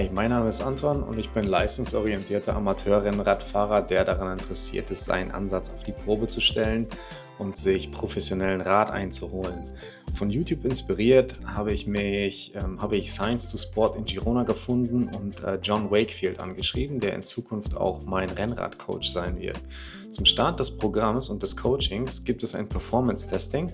Hi, mein Name ist Anton und ich bin leistungsorientierter Amateurrennradfahrer, der daran interessiert ist, seinen Ansatz auf die Probe zu stellen und sich professionellen Rat einzuholen. Von YouTube inspiriert habe ich Science to Sport in Girona gefunden und John Wakefield angeschrieben, der in Zukunft auch mein Rennradcoach sein wird. Zum Start des Programms und des Coachings gibt es ein Performance-Testing,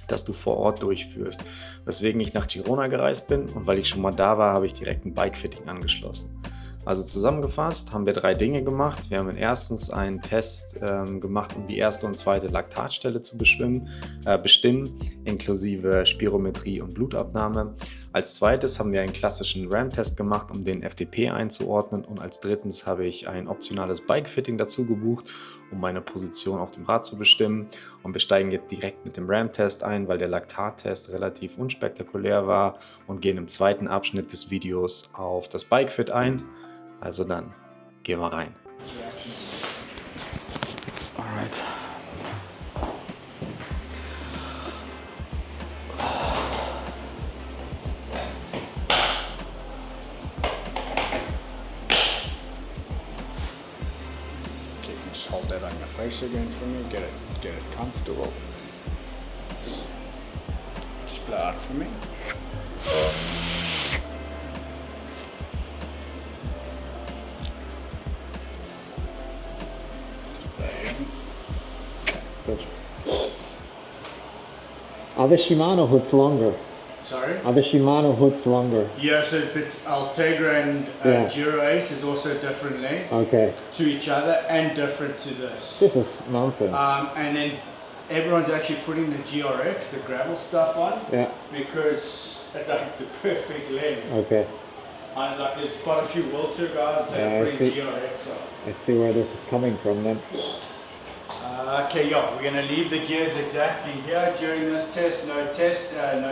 das du vor Ort durchführst, weswegen ich nach Girona gereist bin, und weil ich schon mal da war, habe ich direkt ein Bikefitting angeschlossen. Also zusammengefasst haben wir 3 Dinge gemacht. Wir haben erstens einen Test gemacht, um die erste und zweite Laktatstelle zu bestimmen, inklusive Spirometrie und Blutabnahme. Als zweites haben wir einen klassischen RAM-Test gemacht, um den FTP einzuordnen, und als drittens habe ich ein optionales Bikefitting dazu gebucht, um meine Position auf dem Rad zu bestimmen. Und wir steigen jetzt direkt mit dem RAM-Test ein, weil der Laktattest relativ unspektakulär war, und gehen im zweiten Abschnitt des Videos auf das Bikefit ein. Also dann, gehen wir rein. Alright. Okay, just hold that on your face again for me. Get it comfortable. Just blow out for me. Good. Are the Shimano hoods longer? Sorry? Are the Shimano hoods longer? Yeah, so but Altegra and Yeah. Giro Ace is also different length Okay. to each other and different to this. This is nonsense. And then everyone's actually putting the GRX, the gravel stuff on, Yeah. because it's like the perfect length. Okay. Like there's quite a few World Tour guys that Yeah, I are putting see. GRX on. I see where this is coming from then. Okay, yeah, we're going to leave the gears exactly here during this test, no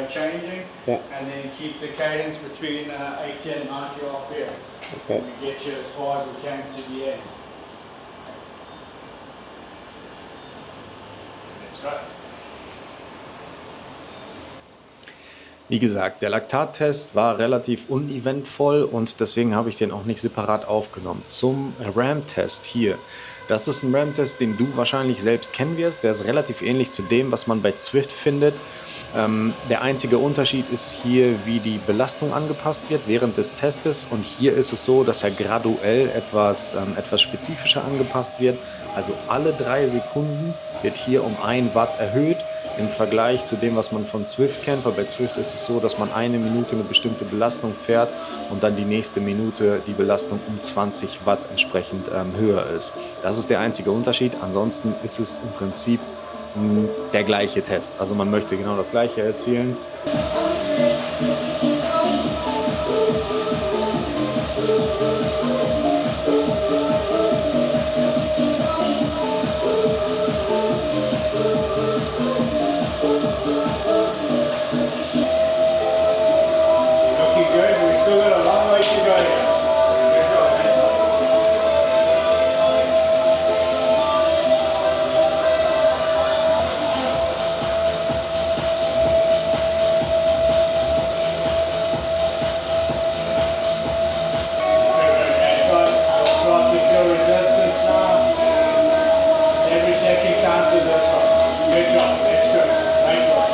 changing, Yeah. and then keep the cadence between 80 and 90 RPM. Okay. We get you as far as we can to the end. Let's go. Wie gesagt, der Laktattest war relativ uneventvoll und deswegen habe ich den auch nicht separat aufgenommen. Zum RAM-Test hier. Das ist ein RAM-Test, den du wahrscheinlich selbst kennen wirst. Der ist relativ ähnlich zu dem, was man bei Zwift findet. Der einzige Unterschied ist hier, wie die Belastung angepasst wird während des Testes. Und hier ist es so, dass er graduell etwas spezifischer angepasst wird. Also alle 3 Sekunden wird hier um 1 Watt erhöht im Vergleich zu dem, was man von Zwift kennt. Weil bei Zwift ist es so, dass man eine Minute eine bestimmte Belastung fährt und dann die nächste Minute die Belastung um 20 Watt entsprechend höher ist. Das ist der einzige Unterschied. Ansonsten ist es im Prinzip der gleiche Test. Also man möchte genau das Gleiche erzielen. Looking good, we still got a long way to go here. Good job, Anton. Start to feel resistance now. Every second counts as this one. Good job, that's good. Great work.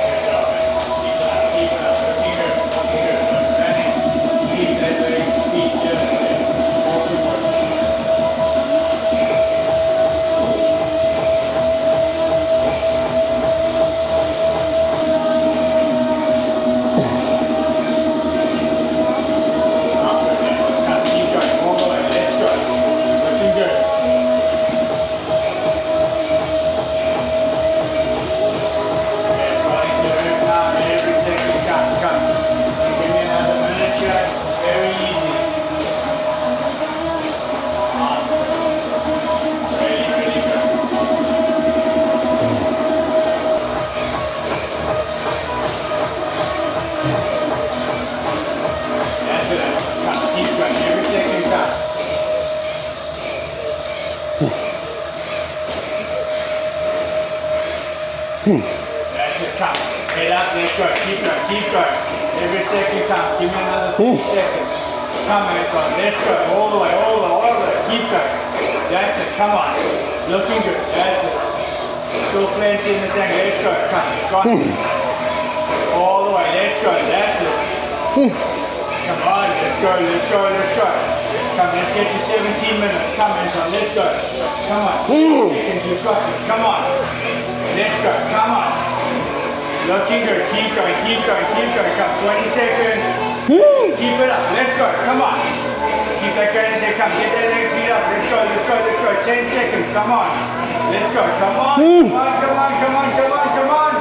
Good job, man. Keep it up, looking good, looking good. No panic. Keep that leg, keep just there. Awesome work. Keep going, all the way, let's go. Looking good. Okay, starting to hurt now, and every second counts, come. Give me another minute here, very easy. Awesome. Ready, go. That's it, come, keep going, every second counts. That's it, come. Head up, let's go. Keep going, keep going. Every second counts. Give me another 3 seconds. Come on, let's go. All the way, all the way, all the way. Keep going. That's it, come on. Looking good, that's it. Still plenty in the tank, let's go. Come, got it. All the way, let's go, that's it. Come on, let's go, let's go, let's go. Come, let's get to 17 minutes. Come, Anton, let's go. Come on, 10 seconds, you've got this. Come on. Let's go, come on. Looking good, keep going, keep going, keep going. Come, 20 seconds. Keep it up, let's go, come on. Keep that going there, come, get that leg beat up. Let's go, let's go, let's go. 10 seconds, come on. Let's go, come on. Come on, come on, come on, come on, come on.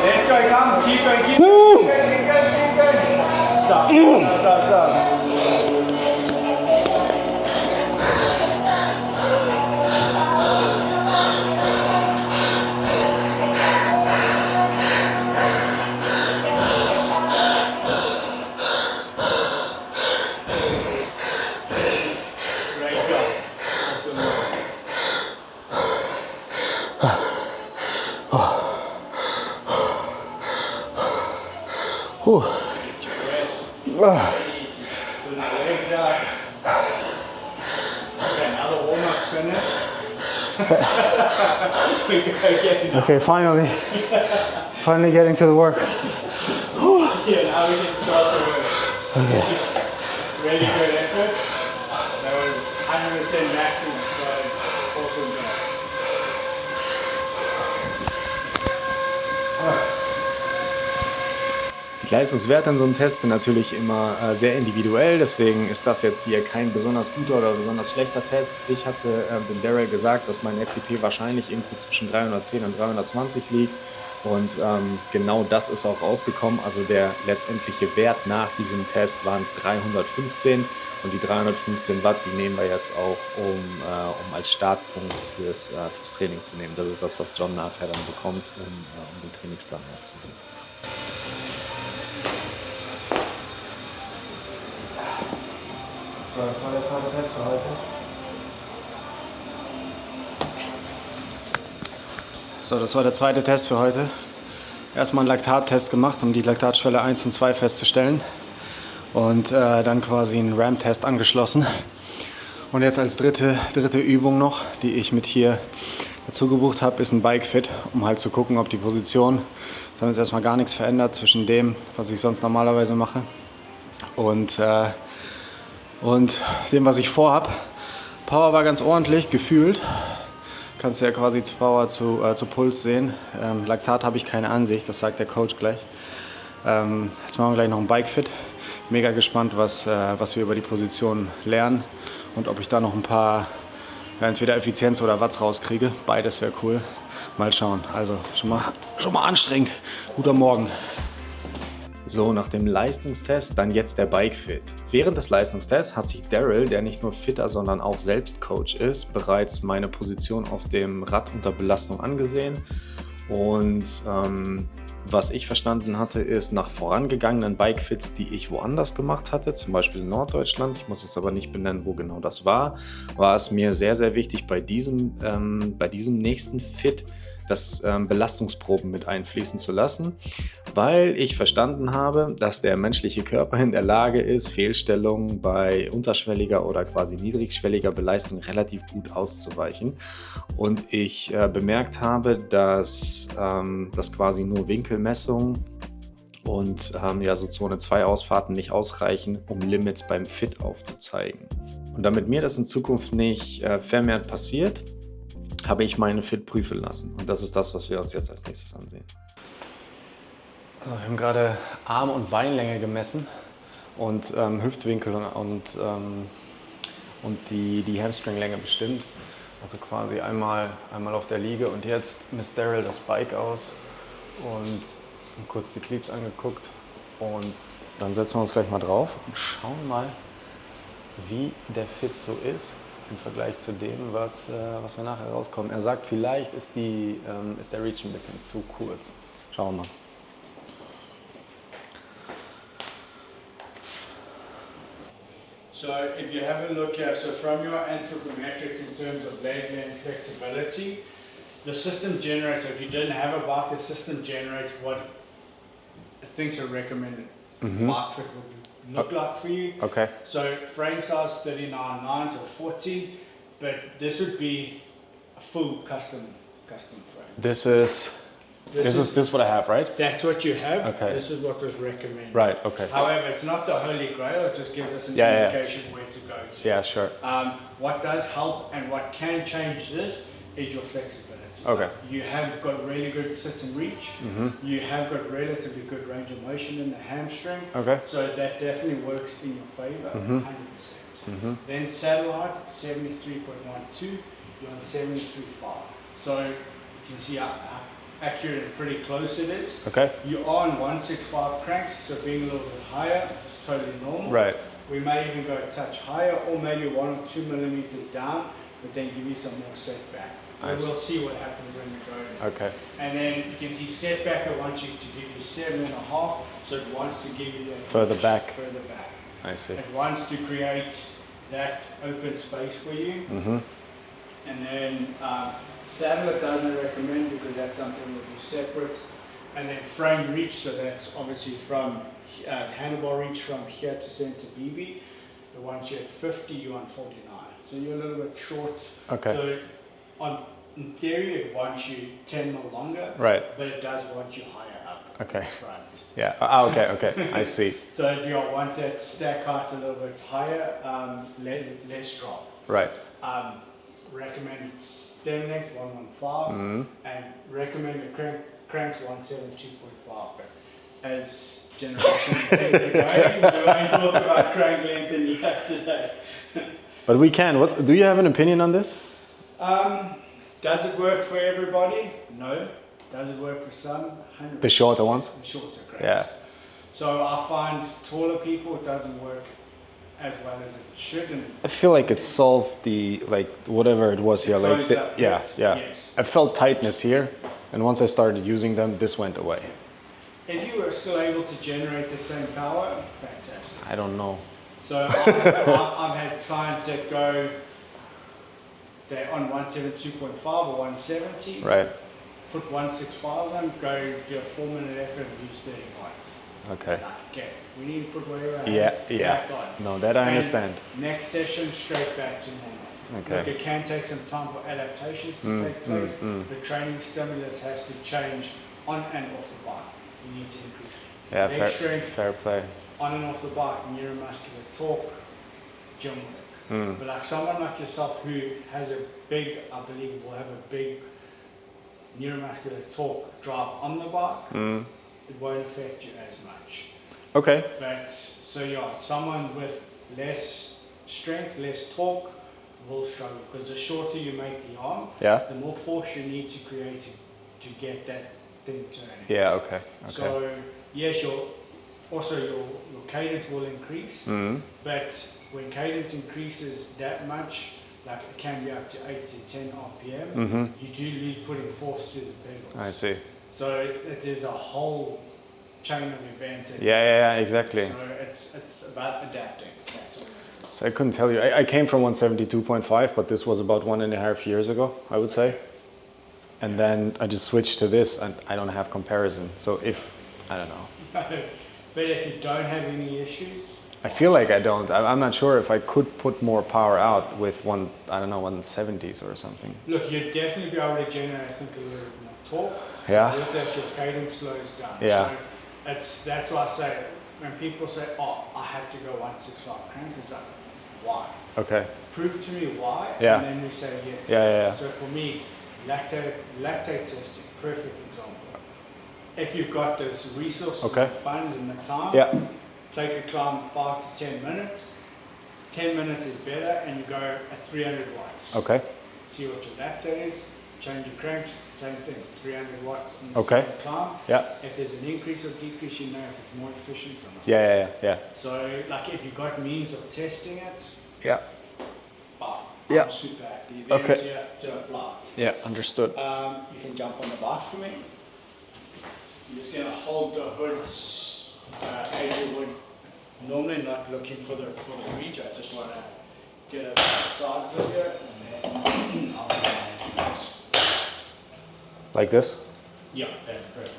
Let's go, come, keep going, keep going, keep going, keep going. Stop, stop, stop. Okay, finally getting to the work. Yeah, now we can start the work. Okay. Really good effort. That was 100% maximum. So awesome job. Die Leistungswerte in so einem Test sind natürlich immer sehr individuell, deswegen ist das jetzt hier kein besonders guter oder besonders schlechter Test. Ich hatte dem Daryl gesagt, dass mein FTP wahrscheinlich irgendwo zwischen 310 und 320 liegt und genau das ist auch rausgekommen. Also der letztendliche Wert nach diesem Test waren 315 und die 315 Watt, die nehmen wir jetzt auch, um als Startpunkt fürs Training zu nehmen. Das ist das, was John nachher dann bekommt, um den Trainingsplan aufzusetzen. So, das war der zweite Test für heute. So, das war der zweite Test für heute. Erstmal einen Laktattest gemacht, um die Laktatschwelle 1 und 2 festzustellen. Und dann quasi einen RAM-Test angeschlossen. Und jetzt als dritte Übung noch, die ich mit hier dazu gebucht habe, ist ein Bike-Fit, um halt zu gucken, ob die Position, es haben jetzt erstmal gar nichts verändert zwischen dem, was ich sonst normalerweise mache, und dem, was ich vorhab. Power war ganz ordentlich, gefühlt. Kannst du ja quasi Power zu Puls sehen. Laktat habe ich keine Ansicht, das sagt der Coach gleich. Jetzt machen wir gleich noch einen Bike-Fit. Mega gespannt, was wir über die Position lernen und ob ich da noch ein paar, entweder Effizienz oder Watts rauskriege. Beides wäre cool. Mal schauen. Also schon mal anstrengend. Guter Morgen. So, nach dem Leistungstest dann jetzt der Bike-Fit. Während des Leistungstests hat sich Daryl, der nicht nur Fitter, sondern auch selbst Coach ist, bereits meine Position auf dem Rad unter Belastung angesehen. Und was ich verstanden hatte, ist, nach vorangegangenen Bike-Fits, die ich woanders gemacht hatte, zum Beispiel in Norddeutschland, ich muss jetzt aber nicht benennen, wo genau das war es mir sehr, sehr wichtig, bei diesem nächsten Fit das Belastungsproben mit einfließen zu lassen, weil ich verstanden habe, dass der menschliche Körper in der Lage ist, Fehlstellungen bei unterschwelliger oder quasi niedrigschwelliger Belastung relativ gut auszuweichen. Und ich bemerkt habe, dass quasi nur Winkelmessungen und so Zone 2 Ausfahrten nicht ausreichen, um Limits beim Fit aufzuzeigen. Und damit mir das in Zukunft nicht vermehrt passiert, habe ich meine Fit prüfen lassen. Und das ist das, was wir uns jetzt als nächstes ansehen. Also wir haben gerade Arm- und Beinlänge gemessen und Hüftwinkel und die Hamstringlänge bestimmt. Also quasi einmal auf der Liege und jetzt misst Daryl das Bike aus und kurz die Cleats angeguckt. Und dann setzen wir uns gleich mal drauf und schauen mal, wie der Fit so ist im Vergleich zu dem, was wir nachher rauskommen. Er sagt, vielleicht ist der Reach ein bisschen zu kurz. Schauen wir mal. So if you have a look here, so from your anthropometrics in terms of leg length flexibility, the system generates, so if you didn't have a bike, the system generates what it thinks a recommended bike fit would look like for you. Okay. So frame size 39.9 to 40, but this would be a full custom frame. This is what I have, right? That's what you have. Okay. This is what was recommended. Right. Okay. However, it's not the holy grail. It just gives us an Yeah, yeah. indication where to go to. Yeah, sure. What does help and what can change this is your flexibility. Okay. You have got really good sit and reach. You have got relatively good range of motion in the hamstring. Okay. So that definitely works in your favor, 100%. Then saddle height, 73.12. You're on 73.5. So you can see how accurate and pretty close it is. Okay. You are on 165 cranks, so being a little bit higher is totally normal. Right. We may even go a touch higher, or maybe 1 or 2 millimeters down, but then give you some more setback. I We'll see. see what happens when you go. Okay. And then you can see setback, it wants you to give you 7.5, so it wants to give you that Further inch back. Further back. I see. It wants to create that open space for you. And then saddle it doesn't recommend because that's something that will be separate. And then frame reach, so that's obviously from handlebar reach from here to center BB. The ones you're at 50, you're on 49. So you're a little bit short. Okay. So in theory, it wants you 10 mil longer. Right. But it does want you higher up. Okay. Front. Yeah. Okay. I see. So if you want that stack height's a little bit higher, less drop. Right. Recommended stem length 115 and recommended cranks 172.5. But as generations are going, we won't talk about crank length in here today. But we can. Do you have an opinion on this? Does it work for everybody? No. Does it work for some? 100%. The shorter ones? The shorter cranks. Yeah. So I find taller people it doesn't work as well as it should. And I feel like it solved the whatever it was here. closed up, Yeah. yes. I felt tightness here, and once I started using them, this went away. If you were still able to generate the same power, fantastic. I don't know. So I've had clients that go, they're on 172.5 or 170, Right. put 165 on, go do a 4-minute effort and use 30 watts. Okay. Okay, we need to put whatever I Yeah. have Yeah. back on. No, that I And understand. Next session, straight back to normal. Okay. Look, it can take some time for adaptations to take place. The training stimulus has to change on and off the bike. You need to increase Yeah. leg strength, Fair play. on and off the bike, neuromuscular torque, gym work. But like someone like yourself who has a big, I believe will have a big neuromuscular torque drive on the bike, it won't affect you as much. Okay. But so yeah, someone with less strength, less torque will struggle because the shorter you make the arm, Yeah. the more force you need to create to get that thing turning. Yeah. Okay. So yes, your cadence will increase, but when cadence increases that much, like it can be up to 8 to 10 RPM, you do lose putting force through the pedals. I see. So it is a whole chain of events. Yeah. Exactly. So it's about adapting. That's all. So I couldn't tell you. I came from 172.5, but this was about 1.5 years ago, I would say. And then I just switched to this, and I don't have comparison. So I don't know. But if you don't have any issues, I feel like I don't. I'm not sure if I could put more power out with 170s or something. look, you'd definitely be able to generate, I think, a little bit more torque. Yeah. With that, your cadence slows down. Yeah. So that's why I say, when people say, oh, I have to go 165 cranks, it's like, why? Okay. Prove to me why, Yeah. and then we say yes. Yeah. So for me, lactate testing, perfect example. If you've got those resources, Okay. the funds and the time, Yeah. take a climb 5 to 10 minutes. 10 minutes is better, and you go at 300 watts. Okay. See what your lactate is, change your cranks, same thing, 300 watts on the Okay. same climb. Yeah. If there's an increase or decrease, you know if it's more efficient or not. Yeah. So, like, if you've got means of testing it, Yeah. I'm super happy. Then Okay. to apply. Yeah. Understood. You can jump on the bike for me. You're just going to hold the hoods as you would normally, not looking for the reach. I just want to get a side video and then I'll manage this. Like this? Yeah, that's perfect.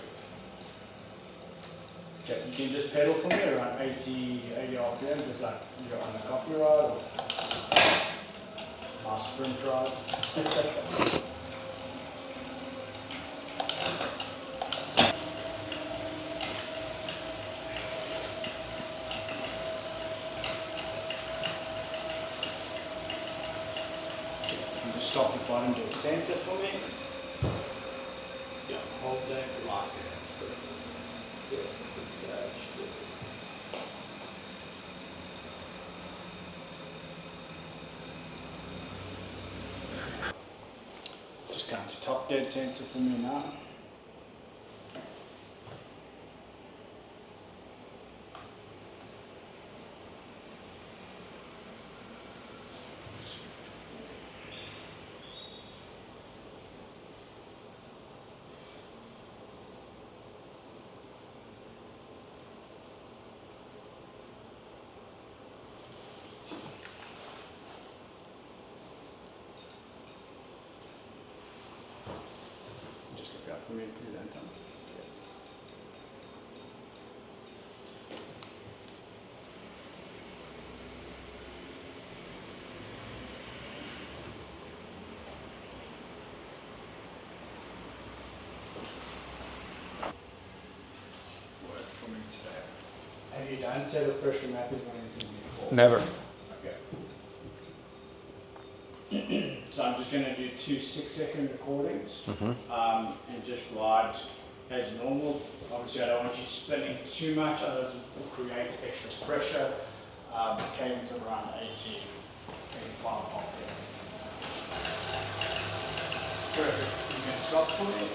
Okay, you can just pedal for me around 80 RPM, just like you're on a coffee ride or a sprint ride. Just stop the bottom to the center for me. Yeah, hold that like that. Good. Just come to top dead center for me now. Just look out for me, please, Anton. Worked for me today. Have you done set of pressure mapping or anything before? Never. Okay. So I'm just going to do 2 6-second recordings and just ride as normal. Obviously I don't want you spinning too much, otherwise it will create extra pressure. Came to around 80, 85 RPM. Perfect. You can stop for me.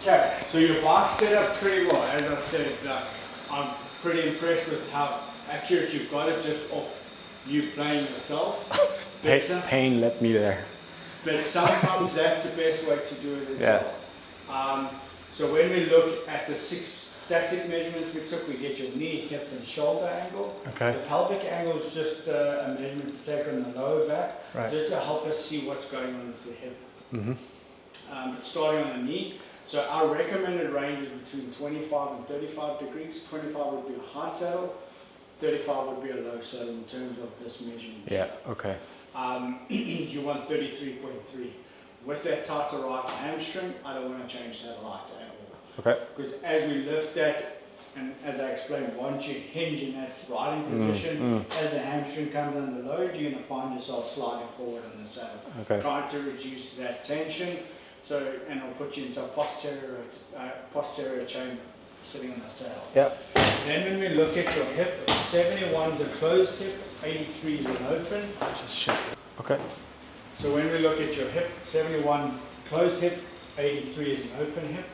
Okay, so your bike's set up pretty well. As I said, I'm pretty impressed with how accurate you've got it just off you playing yourself. Pain led me there. But sometimes that's the best way to do it as Yeah. well. So when we look at the 6 static measurements we took, we get your knee, hip and shoulder angle. Okay. The pelvic angle is just a measurement to take on the lower back, Right. just to help us see what's going on with the hip. Starting on the knee, so our recommended range is between 25 and 35 degrees. 25 would be a high saddle, 35 would be a low saddle in terms of this measurement. Yeah, okay. You want 33.3. With that tighter right hamstring, I don't want to change that light at all. Okay. Because as we lift that, and as I explained, once you hinge in that riding position, as the hamstring comes under load, you're going to find yourself sliding forward on the saddle. Okay. Trying to reduce that tension, so and it'll put you into a posterior chain sitting on the saddle. Yeah. Then when we look at your hip, 71 is a closed hip, 83 is an open. Just shift it. Okay. So when we look at your hip, 71 closed hip, 83 is an open hip.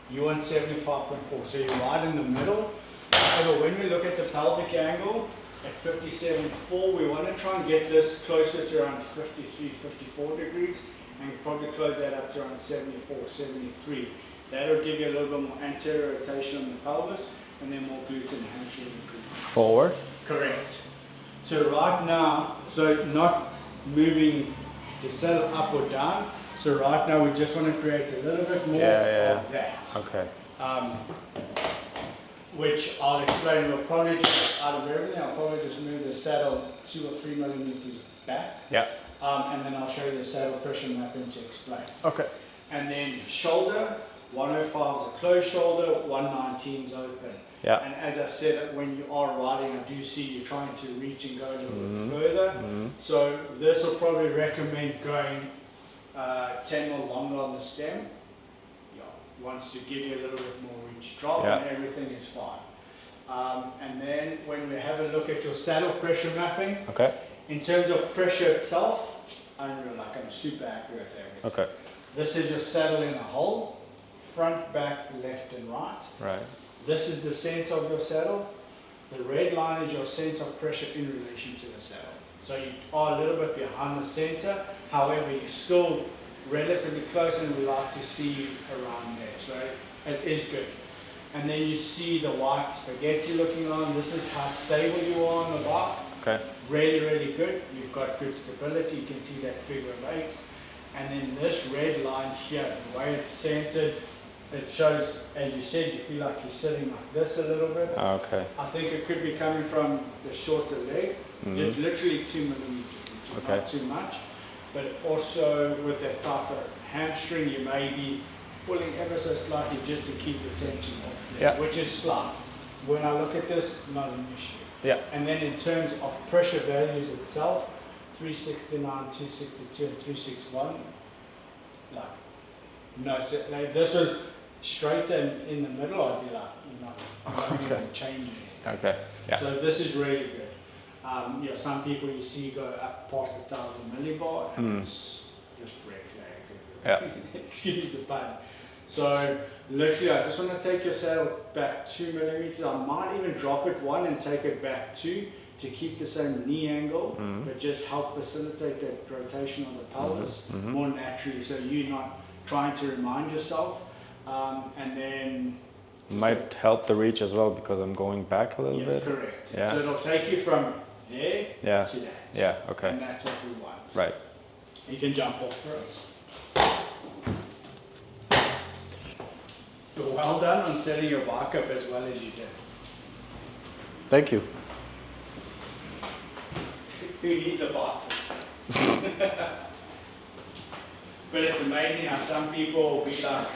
You want 75.4, so you're right in the middle. However, when we look at the pelvic angle at 57.4, we want to try and get this closer to around 53, 54 degrees, and probably close that up to around 74, 73. That'll give you a little bit more anterior rotation on the pelvis, and then more glute and hamstring improvement. Forward. Correct. So right now, so not moving the saddle up or down. So right now we just want to create a little bit more of that. Okay. Which I'll explain. We'll probably just, out of everything, I'll probably just move the saddle 2 or 3 millimeters back. Yeah. And then I'll show you the saddle pressure mapping to explain. Okay. And then shoulder, 105 is a closed shoulder, 119 is open. Yeah. And as I said, when you are riding, I do see you trying to reach and go a little bit further. So this will probably recommend going 10 mil longer on the stem. Yeah, wants to give you a little bit more reach drop, and everything is fine. And then when we have a look at your saddle pressure mapping, Okay. in terms of pressure itself, I'm super accurate with everything. Okay. This is your saddle in a hole, front, back, left and right. Right. This is the center of your saddle. The red line is your center of pressure in relation to the saddle. So you are a little bit behind the center, however you're still relatively close, and we like to see you around there. So it is good. And then you see the white spaghetti looking on. This is how stable you are on the bike. Okay. really, really good. You've got good stability. You can see that figure of 8. And then this red line here, the way it's centered, it shows, as you said, you feel like you're sitting like this a little bit. Okay. I think it could be coming from the shorter leg. It's literally 2 millimeters, which is not too much. But also with that tighter hamstring, you may be pulling ever so slightly just to keep the tension off there, which is slight. When I look at this, not an issue. Yeah. And then in terms of pressure values itself, 369, 262, and 361, like, no, so, like, if this was straighter in the middle, I'd be like, no, I'm not even changing it. Okay. Yeah. So this is really good. You know, some people you see go up past 1,000 millibar, and it's just red flags. Yeah. Excuse the pun. So literally, I just want to take your saddle back 2 millimeters. I might even drop it 1 and take it back 2 to keep the same knee angle, but just help facilitate that rotation of the pelvis more naturally. So you're not trying to remind yourself, and then Might help the reach as well because I'm going back a little bit. correct. Yeah. So it'll take you from there Yeah. to that. Yeah. Okay. And that's what we want. Right. You can jump off for us. Well done on setting your bike up as well as you did. Thank you. Who needs a bike? But it's amazing how some people will be like,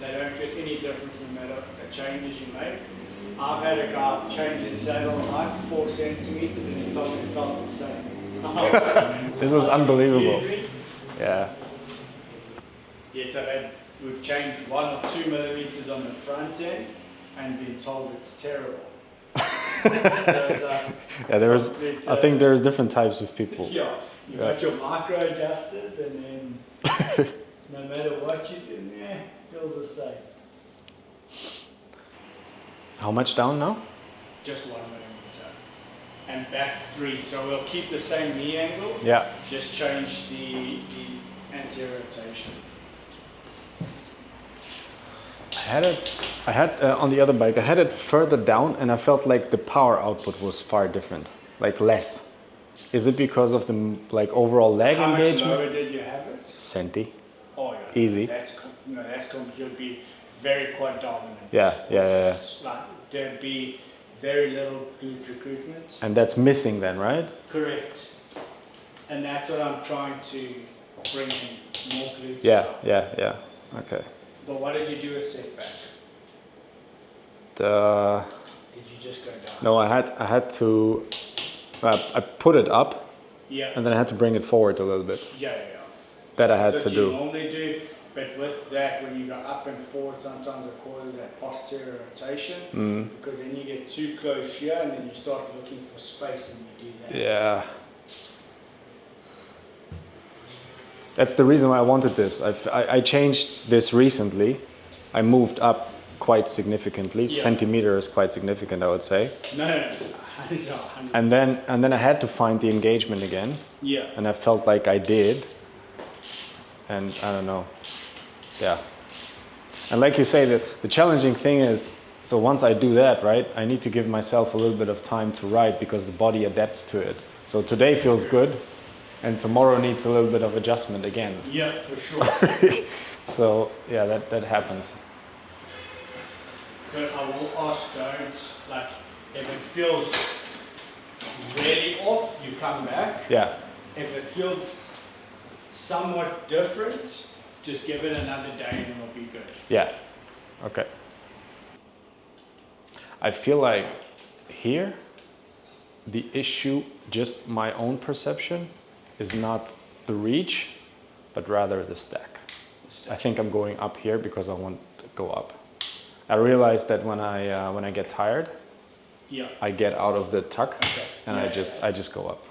they don't feel any difference in the changes you make. I've had a guy change his saddle height 4 centimeters and he told me it felt the same. This is unbelievable. Excuse me? Yeah. Yeah, so we've changed 1 or 2 millimeters on the front end and been told it's terrible. So it's, Yeah. There is. I think there's different types of people. yeah, you got your micro adjusters and then no matter what you do, feels the same. How much down now? Just 1 millimeter. And back 3. So we'll keep the same knee angle, Yeah. just change the anterior rotation. I had on the other bike, I had it further down and I felt like the power output was far different, like less. Is it because of the like overall leg How much engagement? lower did you have it? Centi. Oh yeah. Easy. That's you'll be very quad dominant. Yeah. It's like there'd be very little glute recruitment. And that's missing then, right? Correct. And that's what I'm trying to bring in, more glutes. Yeah. Okay. But what did you do with setback? Did you just go down? No, I had to. I put it up Yeah. and then I had to bring it forward a little bit. Yeah. That I had That's to what you do. normally do, but with that, when you go up and forward, sometimes it causes that posterior rotation because then you get too close here and then you start looking for space and you do that. Yeah. That's the reason why I wanted this. I changed this recently. I moved up quite significantly. Yeah. Centimeter is quite significant, I would say. No, 100. And then I had to find the engagement again, Yeah. and I felt like I did. And I don't know. Yeah. And like you say, the challenging thing is, so once I do that, right, I need to give myself a little bit of time to ride because the body adapts to it. So today feels good, and tomorrow needs a little bit of adjustment again. Yeah, for sure. So yeah, that happens. But I will ask those, like, if it feels really off, you come back. Yeah. If it feels somewhat different, just give it another day and it'll be good. Yeah. Okay. I feel like here, the issue, just my own perception, is not the reach, but rather the stack. I think I'm going up here because I want to go up. I realize that when I get tired, Yeah. I get out of the tuck Okay. and Yeah, I just go up.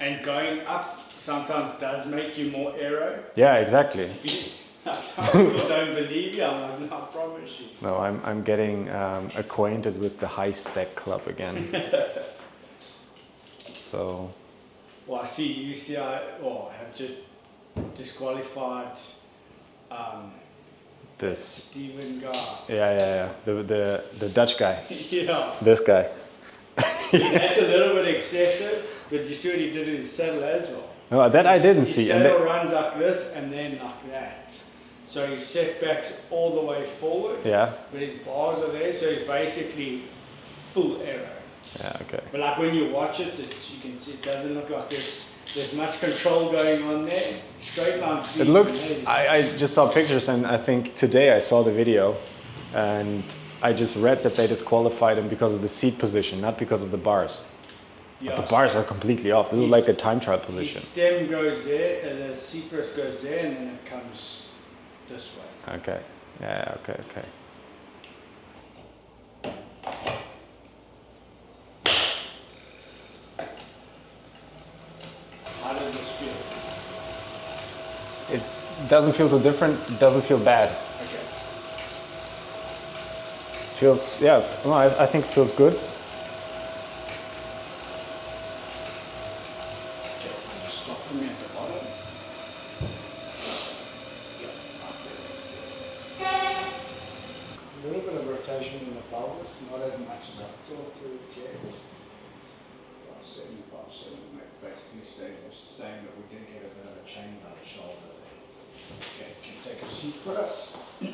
And going up sometimes does make you more aero. Yeah, exactly. Some people don't believe you, I promise you. No, I'm getting acquainted with the high stack club again. So Well, I see UCI have just disqualified This. Steven Gar. Yeah. The Dutch guy. Yeah. This guy. That's a little bit excessive, but you see what he did in his saddle as well. No, that I didn't His see. And saddle runs like this and then like that. So his setbacks all the way forward, yeah. but his bars are there, so it's basically full arrow. Yeah. Okay. But like when you watch it, you can see it doesn't look like there's much control going on there. Straight line. It looks. I just saw pictures, and I think today I saw the video, and I just read that they disqualified him because of the seat position, not because of the bars. Yeah, The bars are completely off. This is like a time trial his position. stem goes there, and the seat rest goes there, and then it comes this way. Okay. Yeah. Okay. How does this feel? It doesn't feel too different. It doesn't feel bad. Okay. Feels. Yeah. No, I think it feels good. Okay, I'll just stop for me at the bottom. A little bit of rotation in the pelvis, not as much as I thought we would get. About 75, 7, basically stayed the same, but we did get a bit of a chain by the shoulder there. Okay, can you take a seat for us? You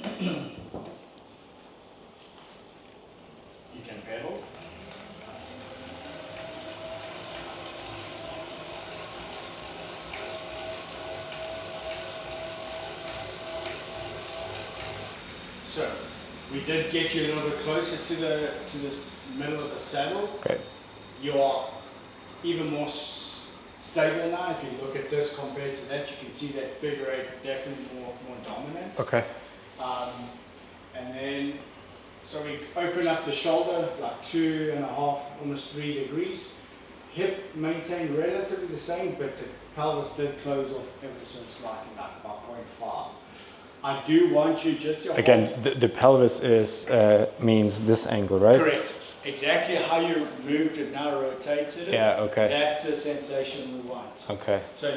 can pedal. So, we did get you a little bit closer to the middle of the saddle. Okay. You are even more stable now. If you look at this compared to that, you can see that figure eight definitely more dominant. Okay. And then, so we open up the shoulder like 2.5, almost 3 degrees. Hip maintained relatively the same, but the pelvis did close off ever so slightly, like about 0.5. I do want you just to Again, hold. the pelvis is means this angle, right? Correct. Exactly how you moved it now, rotated it. Yeah. Okay. That's the sensation we want. Okay. So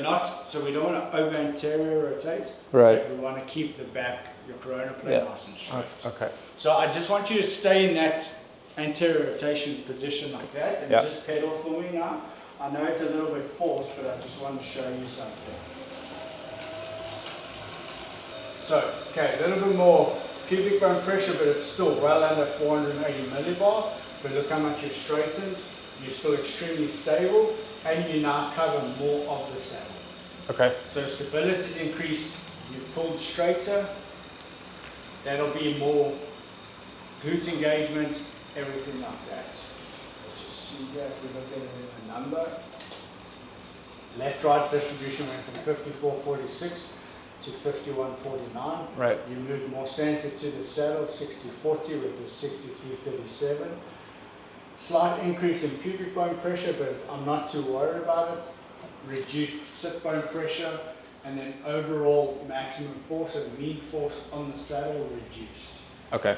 we don't want to over anterior rotate. Right. We want to keep the back, your corona plane Yeah. nice and straight. Okay. So I just want you to stay in that anterior rotation position like that and Yeah. just pedal for me now. I know it's a little bit forced, but I just want to show you something. So, okay, a little bit more pubic bone pressure, but it's still well under 480 millibar. But look how much you've straightened. You're still extremely stable, and you now cover more of the saddle. Okay. So stability's increased. You've pulled straighter. That'll be more glute engagement, everything like that. Let's just see here if we look at it in a number. Left-right distribution went from 54.46 to 51.49. Right. You moved more center to the saddle, 60.40, which was 63.37. Slight increase in pubic bone pressure, but I'm not too worried about it. Reduced sit bone pressure, and then overall maximum force and mean force on the saddle reduced. Okay.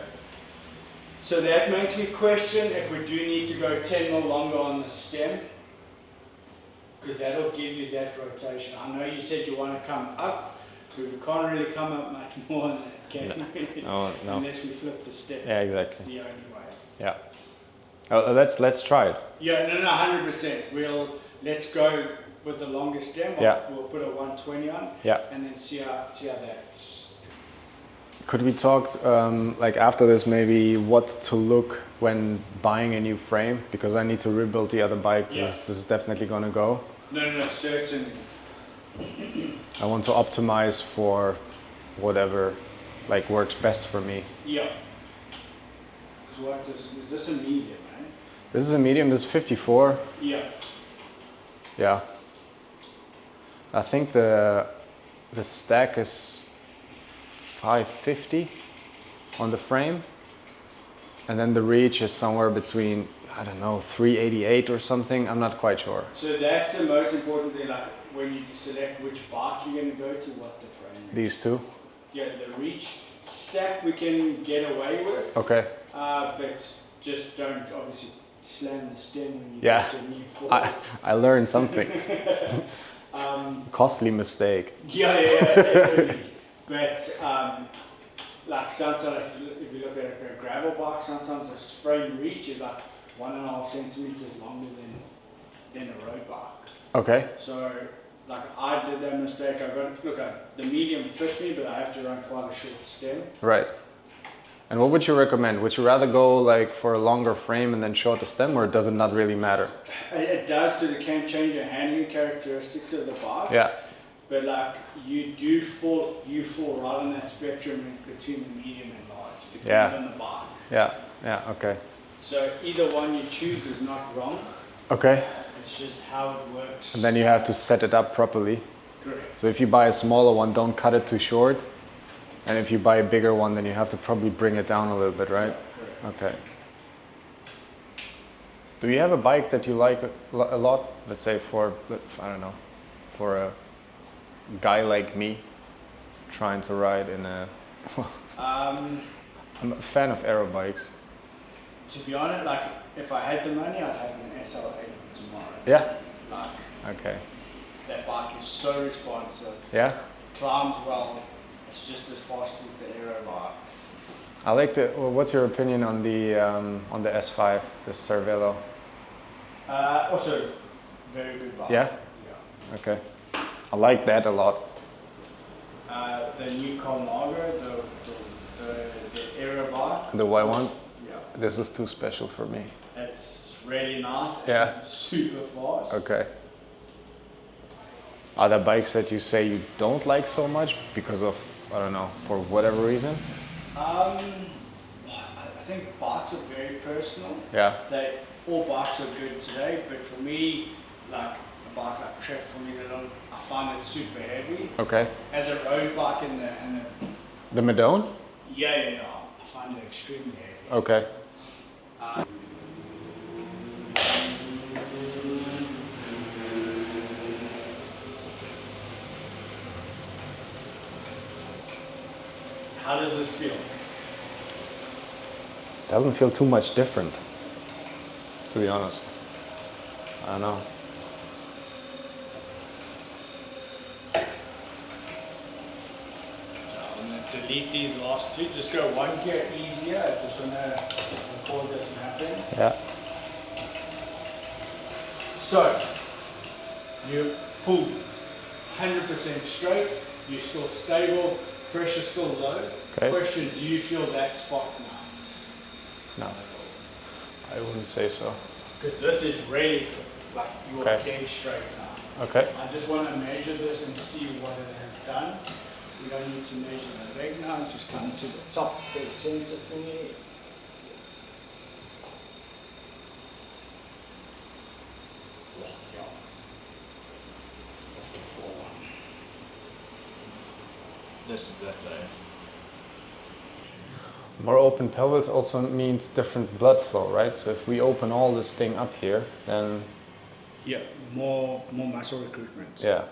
So that makes me question if we do need to go 10 more longer on the stem, because that'll give you that rotation. I know you said you want to come up, but we can't really come up much more than that, can we? No. Unless we flip the step. Yeah, That's exactly. the only way. Yeah. Oh, let's try it. Yeah, no, 100%. Let's go with the longer stem. Yeah. We'll put a 120 on. Yeah. And then see how that. Could we talk like after this maybe what to look when buying a new frame, because I need to rebuild the other bike. Yeah. This is definitely gonna go. No, certainly. I want to optimize for whatever like works best for me. Yeah. So what's this? Is this a medium, right? This is a medium. This is 54. Yeah. Yeah. I think the stack is 550 on the frame, and then the reach is somewhere between, I don't know, 388 or something. I'm not quite sure. So that's the most important thing, like when you select which bike you're going to go to, what the frame is. These two. Yeah, the reach. Stack we can get away with, Okay. but just don't obviously slam the stem when you Yeah. get the knee forward. I learned something. Costly mistake. Yeah, definitely. But like sometimes if you look at a gravel bike, sometimes the frame reach is like 1.5 centimeters longer than a road bike. Okay. So like I did that mistake. I got look at the medium fit me, but I have to run quite a short stem. Right. And what would you recommend? Would you rather go like for a longer frame and then shorter stem, or does it not really matter? It does because it can change the handling characteristics of the bike. Yeah. But like you fall right on that spectrum between the medium and large. Depends Yeah. on the bike. Yeah. Yeah. Okay. So either one you choose is not wrong. Okay. It's just how it works. And then you have to set it up properly. Correct. So if you buy a smaller one, don't cut it too short. And if you buy a bigger one, then you have to probably bring it down a little bit, right? Correct. Okay. Do you have a bike that you like a lot? Let's say for, I don't know, for a guy like me trying to ride in a... I'm a fan of aero bikes. To be honest, like if I had the money, I'd have an SL8 tomorrow. Yeah? Like Okay. that bike is so responsive, Yeah? climbs well. It's just as fast as the aero bikes. I like the... Well, what's your opinion on the S5, the Cervelo? Also, very good bike. Yeah? Yeah. Okay. I like that a lot. The new Colnago, the aero bike. The white one? Yeah. This is too special for me. It's really nice. Yeah. And super fast. Okay. Are there bikes that you say you don't like so much because of, I don't know, for whatever reason? I think bikes are very personal. Yeah. All bikes are good today, but for me, like a bike like Trek for me is a little. I find it super heavy. Okay. As a road bike in the The Madone? yeah, I find it extremely heavy. Okay. How does this feel? Doesn't feel too much different, to be honest. I don't know. So I'm going to delete these last two. Just go one gear easier. I just want to record this mapping. Yeah. So you pull 100% straight. You're still stable. Pressure still low. Okay. Question: do you feel that spot now? No. I wouldn't say so. Because this is really good. Like you are Okay. dead straight now. Okay. I just want to measure this and see what it has done. We don't need to measure the leg now. Just come to the top dead center for me. Yeah. 54. This is it, More open pelvis also means different blood flow, right? So if we open all this thing up here, then Yeah, more muscle recruitment. yeah,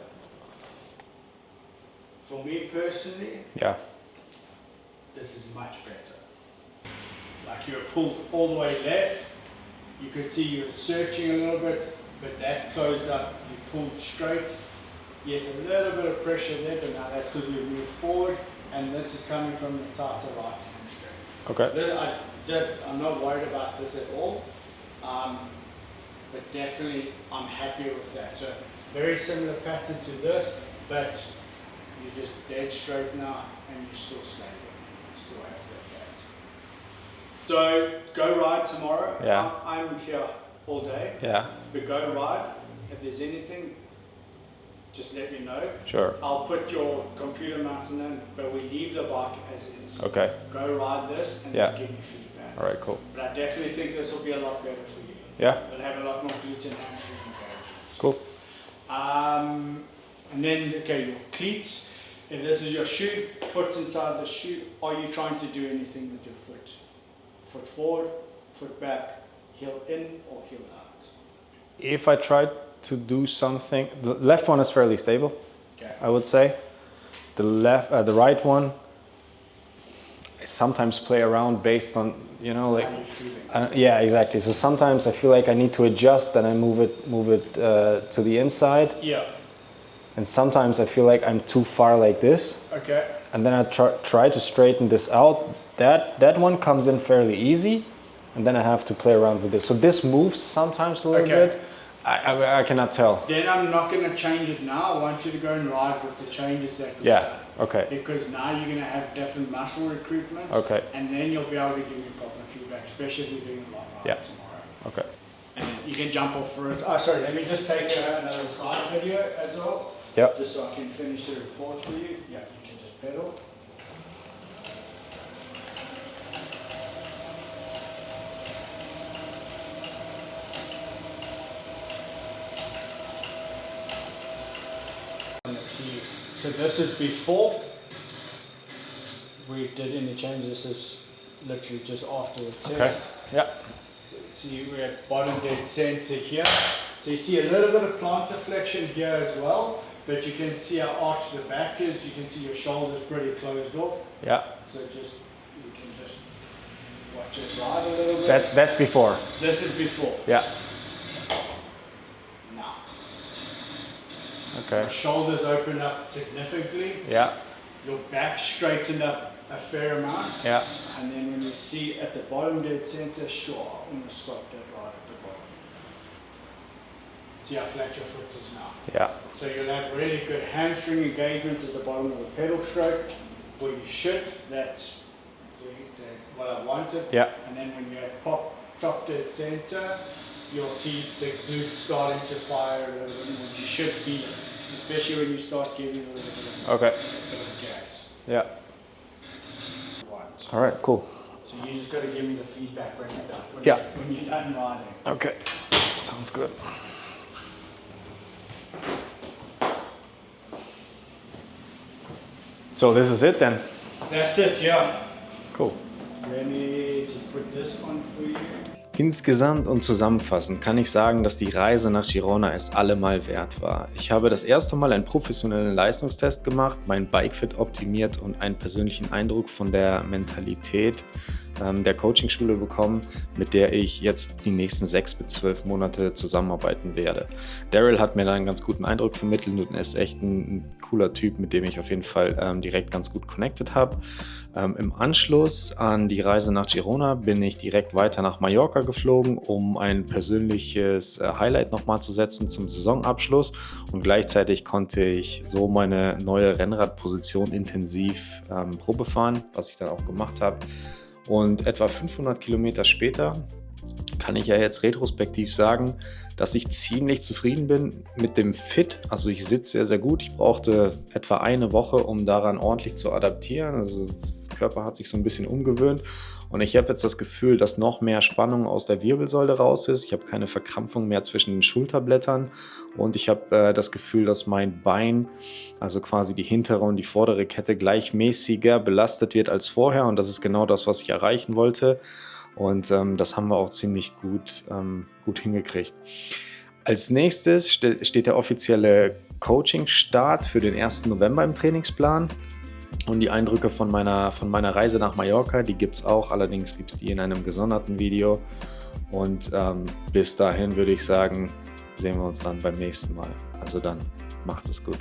For me personally, yeah, this is much better. Like you're pulled all the way left, you could see you're searching a little bit, but that closed up, you pulled straight. Yes, a little bit of pressure there, but now that's because we moved forward, and this is coming from the tighter right hamstring. okay, I'm not worried about this at all, but definitely I'm happy with that. So very similar pattern to this, but you're just dead straight now, and you're still stable. You still have that. So go ride tomorrow. Yeah. I'm here all day, yeah, but go ride. If there's anything, just let me know. sure, I'll put your computer mounted in, but we leave the bike as is. okay, Go ride this and Yeah. then give me feedback. all right, cool, But I definitely think this will be a lot better for you. yeah, It'll have a lot more glute and hamstring engagements. cool, And then, okay, your cleats. If this is your shoe, foot inside the shoe, are you trying to do anything with your foot? Foot forward, foot back, heel in or heel out? If I try to do something, the left one is fairly stable, Okay. I would say. The right one, I sometimes play around based on, you know, like, How are you feeling? yeah, exactly. So sometimes I feel like I need to adjust, and I move it to the inside, Yeah. and sometimes I feel like I'm too far like this, Okay. and then I try to straighten this out. That one comes in fairly easy, and then I have to play around with this. So this moves sometimes a little Okay. bit. I cannot tell. Then I'm not going to change it now. I want you to go and ride with the changes that we've Yeah, done. okay. Because now you're going to have different muscle recruitments. Okay. And then you'll be able to give me proper feedback, especially if you're doing a long ride Yeah. tomorrow. Okay. And then you can jump off first. Oh, sorry, let me just take another side video as well. Yep. Just so I can finish the report for you. Yeah, you can just pedal. So this is before we did any changes. This is literally just after the test. Okay. Yeah. See, we're at bottom dead center here. So you see a little bit of plantar flexion here as well, but you can see how arched the back is. You can see your shoulders pretty closed off. Yeah. So just, you can just watch it ride a little bit. That's before. This is before. Yeah. Now, Okay. your shoulders open up significantly. Yeah. Your back straightened up a fair amount. Yeah. And then when you see at the bottom dead center, sure, I'm going to stop that right at the bottom. See how flat your foot is now. Yeah. So you'll have really good hamstring engagement at the bottom of the pedal stroke. Where you should, that's what I wanted. Yeah. And then when you're at top dead center, you'll see the glute starting to fire a little bit, which you should feel it, especially when you start giving a little bit Okay. of gas. Yeah. Right. All right. Cool. So you just got to give me the feedback when you're done. Yeah. When you're done riding. Okay. Sounds good. So this is it then. That's it, yeah. Cool. Let me just put this on for you. Insgesamt und zusammenfassend kann ich sagen, dass die Reise nach Girona es allemal wert war. Ich habe das erste Mal einen professionellen Leistungstest gemacht, mein Bikefit optimiert und einen persönlichen Eindruck von der Mentalität der Coachingschule bekommen, mit der ich jetzt die nächsten 6 bis 12 Monate zusammenarbeiten werde. Daryl hat mir da einen ganz guten Eindruck vermittelt und er ist echt ein cooler Typ, mit dem ich auf jeden Fall direkt ganz gut connected habe. Im Anschluss an die Reise nach Girona bin ich direkt weiter nach Mallorca geflogen, um ein persönliches Highlight nochmal zu setzen zum Saisonabschluss und gleichzeitig konnte ich so meine neue Rennradposition intensiv Probe fahren, was ich dann auch gemacht habe. Und etwa 500 Kilometer später kann ich ja jetzt retrospektiv sagen, dass ich ziemlich zufrieden bin mit dem Fit. Also ich sitze sehr, sehr gut. Ich brauchte etwa eine Woche, um daran ordentlich zu adaptieren. Also der Körper hat sich so ein bisschen umgewöhnt. Und ich habe jetzt das Gefühl, dass noch mehr Spannung aus der Wirbelsäule raus ist. Ich habe keine Verkrampfung mehr zwischen den Schulterblättern. Und ich habe das Gefühl, dass mein Bein, also quasi die hintere und die vordere Kette, gleichmäßiger belastet wird als vorher. Und das ist genau das, was ich erreichen wollte. Und das haben wir auch ziemlich gut hingekriegt. Als nächstes steht der offizielle Coaching-Start für den 1. November im Trainingsplan. Und die Eindrücke von meiner Reise nach Mallorca, die gibt es auch. Allerdings gibt es die in einem gesonderten Video. Und bis dahin würde ich sagen, sehen wir uns dann beim nächsten Mal. Also dann, macht es gut.